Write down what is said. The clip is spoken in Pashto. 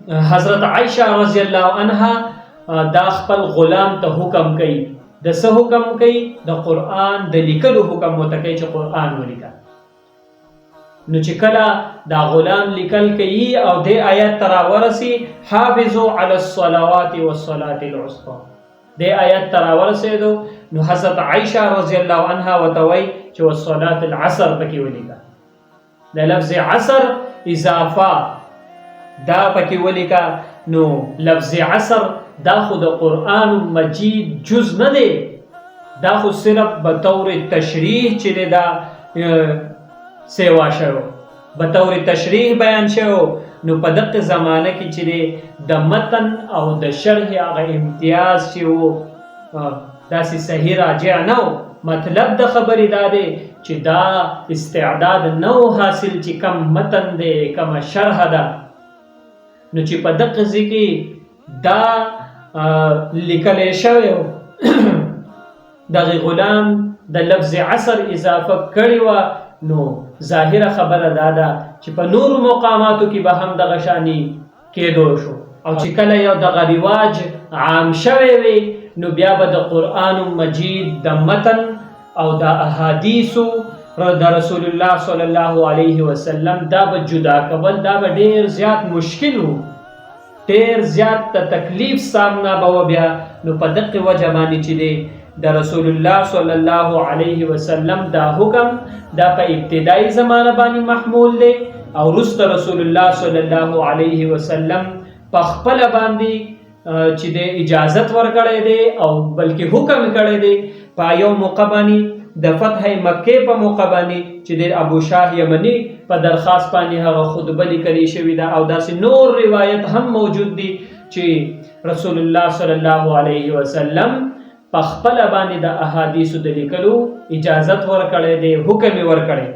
حضرت عائشہ رضی اللہ عنہا دا خپل غلام ته حکم کوي د څه حکم کوي د قرآن د لیکلو حکم ورته کوي چې قرآن ولیکه. نو چې کله دا غلام لیکل کوي او د آیت تر ورسي حافظوا علی الصلوات والصلاة الوسطى د آیت تر ورسېدو نو حضرت عائشہ رضی الله عنها وتوي چې والصلاة العصر پکې ولیکه. د لفظ عصر اضافه دا پکې ولیکه. نو لفظ عصر دا خو د قرآن مجید جز نه دی، دا خو صرف بطور تشریح چې دی دا سیوا شو، بطور تشریح بیان شو. نو په دغه زمانه کې چې دی د متن او د شرح هغه امتیاز چې و داسې صحیح راجع نه و. مطلب د خبرې دا دی چې دا استعداد نو حاصل چې کم متن دی کم شرح ده. نو چې په دغه ځکه دا لیکل شوی دغه غلام د لفظ عصر اضافه کړی و. نو ظاهره خبره دا ده چې په نورو مقاماتو کې به هم دغه شانی کېدو شو، او چې کله یو دغه رواج عام شوی وي نو بیا به د قرآن مجید د متن او د احادیثو د رسول الله صلی الله علیه وسلم دا به جدا کول دا به ډیر زیات مشکل وو، ډیر زیات تکلیف سامنا به بیا. نو په دغه وجه باندې چې دی د رسول الله صلی الله علیه وسلم دا حکم دا په ابتدایي زمانه باندې محمول دی، او وروسته رسول الله صلی الله علیه وسلم په خپل باندې چې د اجازت ورکړی دی او بلکې حکم کړی دی په یو موقع باندې د فتح مکې په موقع باندې چې د ابو شاه یمنی په درخواست باندې هغه خطبه لیکلې شوې ده، او داسې نور روایت هم موجود دي چې رسول الله صلی الله علیه وسلم په خپل باندې د احادیثو د لیکلو اجازت ورکړی دی، حکم ورکړی.